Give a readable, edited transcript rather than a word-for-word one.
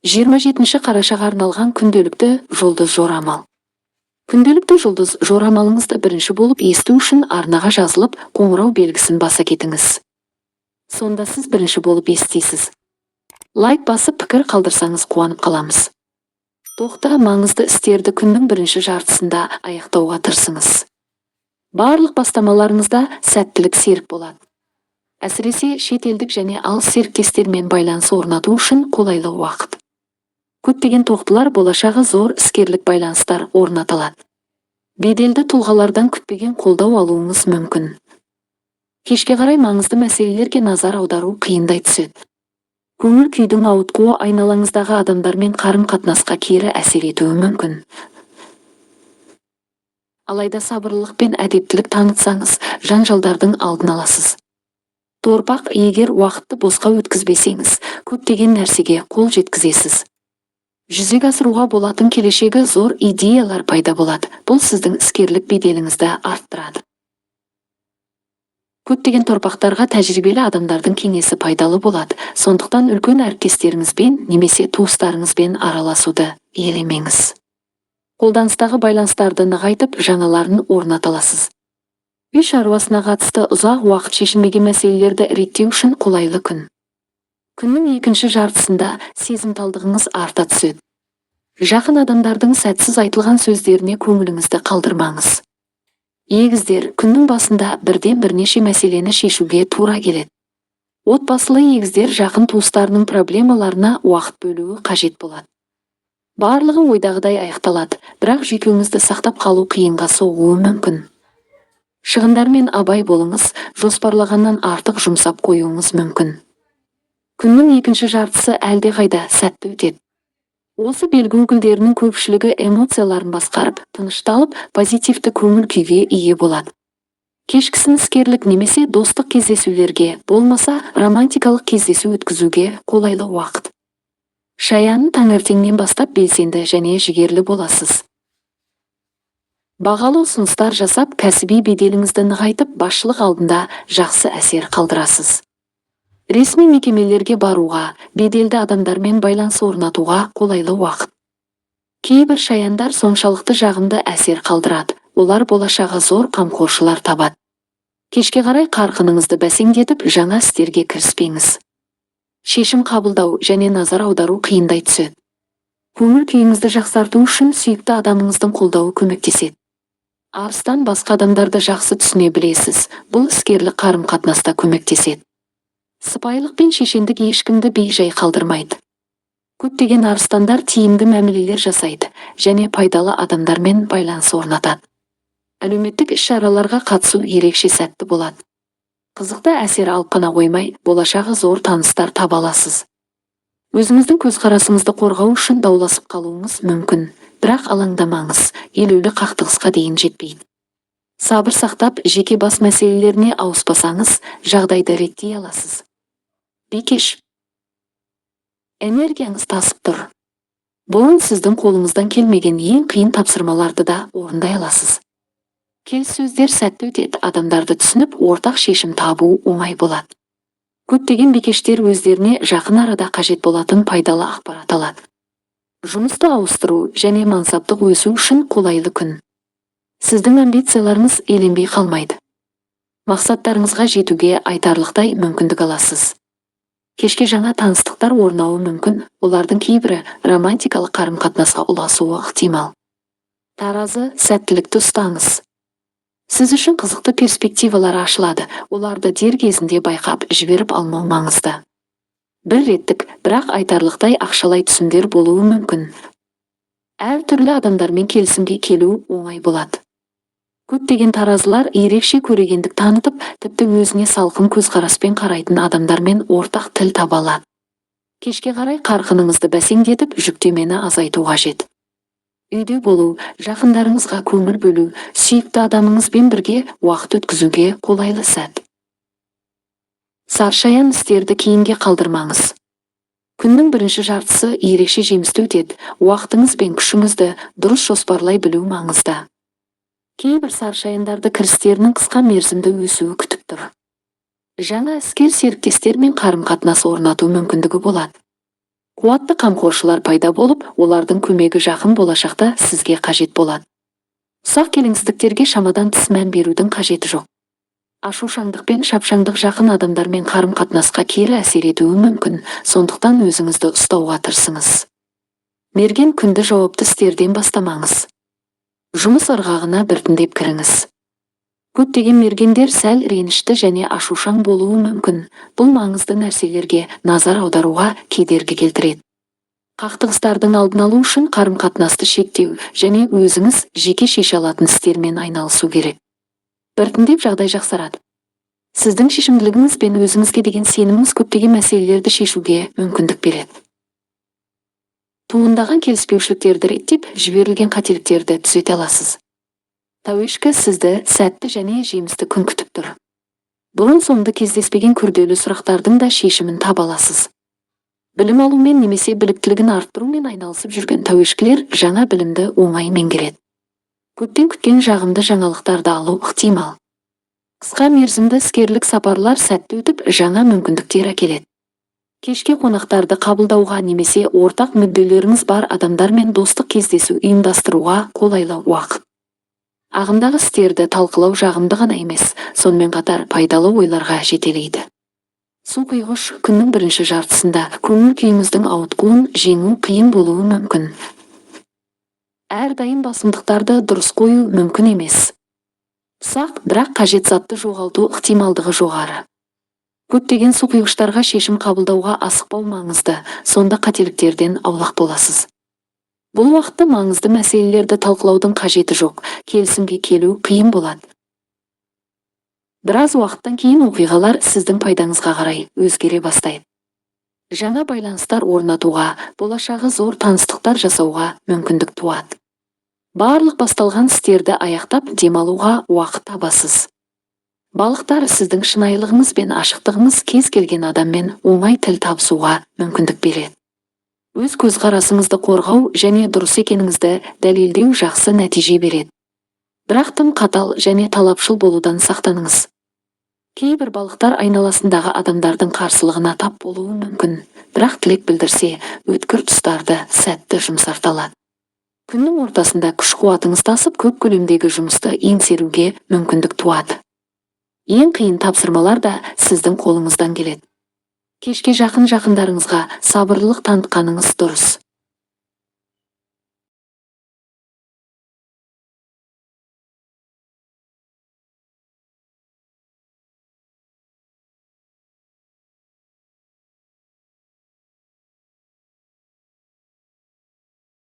27 қарашаға арналған күнделікті жұлдыз жорамал. Күнделікті жұлдыз жорамалыңызды бірінші болып есту үшін арнаға жазылып, қоңырау белгісін баса кетіңіз. Сонда сіз бірінші болып естисіз. Лайк басып пікір қалдырсаңыз қуанып қаламыз. Тоқта маңызды істерді күннің бірінші жартысында аяқтауға тырысыңыз. Барлық бастамаларыңызда сәттілік серік болады. Әсіресе шетелдік және алыс серіктестермен байланыс орнату үшін қолайлы уақыт. Көптеген тоқтылар болашағы зор іскерлік байланыстар орнатылады. Беделді тұлғалардан күтпеген қолдау алуыңыз мүмкін. Кешке қарай маңызды мәселелерге назар аудару қиындай түседі. Көңіл күйдің ауытқуы айналаңыздағы адамдармен қарым-қатынасқа кері әсер етуі мүмкін. Алайда сабырлылық пен әдептілік танытсаңыз, жанжалдардың алдын аласыз. Торпақ, егер уақытты босқа өткізбесеңіз, көптеген нәрсеге қол жеткізесіз. Жүзеге асыруға болатын келешегі зор идеялар пайда болады. Бұл сіздің іскерлік беделіңізді арттырады. Көптеген торпақтарға тәжірибелі адамдардың кеңесі пайдалы болады. Сондықтан үлкен әріптестеріңізбен немесе туыстарыңызбен араласуды елемеңіз. Қолданыстағы байланыстарды нығайтып, жаңаларын орната аласыз. Үй шаруасына қатысты ұзақ уақыт шешілмеген мәселелерді реттеу үшін қолайлы күн. Күннің екінші жартысында сезімталдығыңыз арта түседі. Жақын адамдардың сәтсіз айтылған сөздеріне көңіліңізді қалдырмаңыз. Егіздер, күннің басында бірден бірнеше мәселені шешуге тура келеді. Отбасылы егіздер жақын туыстарының проблемаларына уақыт бөлуі қажет болады. Барлығы ойдағыдай аяқталады, бірақ жүйкеңізді сақтап қалу қиынға соғуы мүмкін. Шығындармен абай болыңыз, жоспарлағаннан артық жұмсап қоюыңыз мүмкін. Күннің екінші жартысы әлдеқайда сәтті өтеді. Осы белгі өкілдерінің көпшілігі эмоцияларын басқарып, тынышталып, позитивті көңіл күйге ие болады. Кешкісін іскерлік немесе достық кездесулерге, болмаса романтикалық кездесу өткізуге қолайлы уақыт. Шаян, таңертеңнен бастап белсенді және жігерлі боласыз. Бағалы ұсыныстар жасап, кәсіби беделіңізді нығайтып, басшылық алдында жақсы әсер қалдырасыз. Ресми мекемелерге баруға, беделді адамдармен байланыс орнатуға қолайлы уақыт. Кейбір шаяндар соншалықты жағымды әсер қалдырады. Олар болашағы зор қамқоршылар табады. Кешке қарай қарқыныңызды бәсеңдетіп, жаңа істерге кіріспеңіз. Шешім қабылдау және назар аудару қиындай түседі. Көңіл күйіңізді жақсарту үшін сүйікті адамыңыздың қолдауы көмектеседі. Арыстан, басқа адамдарды жақсы түсіне білесіз. Бұл іскерлік қарым-қатынаста көмектеседі. Сыпайылық пен шешендік ешкімді бей-жай қалдырмайды. Көптеген арыстандар тиімді мәмілелер жасайды және пайдалы адамдармен байланыс орнатады. Әлеуметтік іс-шараларға қатысу ерекше сәтті болады. Қызықты әсер алып қана қоймай, болашағы зор таныстар таба аласыз. Өзіңіздің көзқарасыңызды қорғау үшін дауласып қалуыңыз мүмкін, бірақ алаңдамаңыз, елеулі қақтығысқа дейін жетпейді. Сабыр сақтап, жеке бас мәселелеріне ауыспасаңыз, жағдайды реттей аласыз. Бикеш. Энергияңыз тасып тұр. Бүгін сіздің қолыңыздан келмеген ең қиын тапсырмаларды да орындай аласыз. Келіссөздер сәтті өтеді, адамдарды түсініп, ортақ шешім табу оңай болады. Көптеген бикештер өздеріне жақын арада қажет болатын пайдалы ақпарат алады. Жұмысты ауыстыру және мансаптық өсу үшін қолайлы күн. Сіздің амбицияларыңыз еленбей қалмайды. Мақсаттарыңызға жетуге айтарлықтай мүмкіндік аласыз. Кешке жаңа таныстықтар орнауы мүмкін, олардың кейбірі романтикалық қарым-қатынасқа ұласуы ықтимал. Таразы, сәттілікті ұстаңыз. Сіз үшін қызықты перспективалар ашылады, оларды дер кезінде байқап жіберіп алмау маңызды. Бір реттік, бірақ айтарлықтай ақшалай түсімдер болуы мүмкін. Әр түрлі адамдармен келісімге келу оңай болады. Көптеген таразылар ерекше көрегендік танытып, тіпті өзіне салқын көзқараспен қарайтын адамдармен ортақ тіл таба алады. Кешке қарай қарқыныңызды бәсеңдетіп, жүктемені азайту қажет. Үйде болу, жақындарыңызға көңіл бөлу, сүйікті адамыңызбен бірге уақыт өткізуге қолайлы сәт. Саршаян, істерді кейінге қалдырмаңыз. Күннің бірінші жартысы ерекше жемісті өтеді, уақытыңыз бен күшіңізді дұрыс жоспарлай білу маңызды. Кейбір саршаяндарды кірістерінің қысқа мерзімді өсуі күтіп тұр. Жаңа іскер серіктестермен қарым-қатынас орнату мүмкіндігі болады. Қуатты қамқоршылар пайда болып, олардың көмегі жақын болашақта сізге қажет болады. Ұсақ келеңсіздіктерге шамадан тыс мән берудің қажеті жоқ. Ашушаңдық пен шапшаңдық жақын адамдармен қарым-қатынасқа кері әсер етуі мүмкін, сондықтан өзіңізді ұстауға тырысыңыз. Мерген күнді жауапты істерден бастамаңыз. Жұмыс ырғағына біртіндеп кіріңіз. Көптеген мергендер сәл ренішті және ашушаң болуы мүмкін. Бұл маңызды нәрселерге назар аударуға кедергі келтіреді. Қақтығыстардың алдын алу үшін қарым-қатынасты шектеу және өзіңіз жеке шеше алатын істермен айналысу керек. Біртіндеп жағдай жақсарады. Сіздің шешімділігіңіз бен өзіңізге деген сеніміңіз көптеген мәселелерді шешуге мүмкіндік береді. Туындаған келіспеушіліктерді реттеп, жіберілген қателіктерді түзете аласыз. Тәуешкі сізді сәтті және жемісті күн күтіп тұр. Бұрын соңды кездеспеген күрделі сұрақтардың да шешімін таба аласыз. Білім алумен немесе біліктілігін арттырумен айналысып жүрген тәуешкілер жаңа білімді оңай меңгереді. Көптен күткен жағымды жаңалықтарды алу ықтимал. Қысқа мерзімді іскерлік сапарлар сәтті өтіп, жаңа мүмкіндіктер әкеледі. Кешке қонақтарды қабылдауға немесе ортақ мүдделеріңіз бар адамдармен достық кездесу ұйымдастыруға қолайлы уақыт. Ағымдағы істерді талқылау жағымды ғана емес, сонымен қатар пайдалы ойларға жетелейді. Су құйғыш күннің бірінші жартысында көңіл күйіңіздің ауытқуын жеңу қиын болуы мүмкін. Әрдайым басымдықтарды дұрыс қою мүмкін емес. Ұсақ, бірақ қажет затты жоғалту ықтималдығы жоғары. Көптеген су құйғыштарға шешім қабылдауға асықпау маңызды, сонда қателіктерден аулақ боласыз. Бұл уақытта маңызды мәселелерді талқылаудың қажеті жоқ, келісімге келу қиын болады. Біраз уақыттан кейін оқиғалар сіздің пайдаңызға қарай өзгере бастайды. Жаңа байланыстар орнатуға, болашағы зор таныстықтар жасауға мүмкіндік туады. Барлық басталған істерді аяқтап демалуға уақыт табасыз. Балықтар, сіздің шынайылығыңыз бен ашықтығыңыз кез келген адаммен оңай тіл табысуға мүмкіндік береді. Өз көзқарасыңызды қорғау және дұрыс екеніңізді дәлелдеу жақсы нәтиже береді. Бірақ тым қатал және талапшыл болудан сақтаныңыз. Кейбір балықтар айналасындағы адамдардың қарсылығына тап болуы мүмкін, бірақ тілек білдірсе, өткір тұстарды сәтті жұмсарта алады. Күннің ортасында күш-қуатыңыз тасып, көп көлемдегі жұмысты еңсеруге мүмкіндік туады. Ең қиын тапсырмалар да сіздің қолыңыздан келеді. Кешке жақын жақындарыңызға сабырлылық танытқаныңыз дұрыс.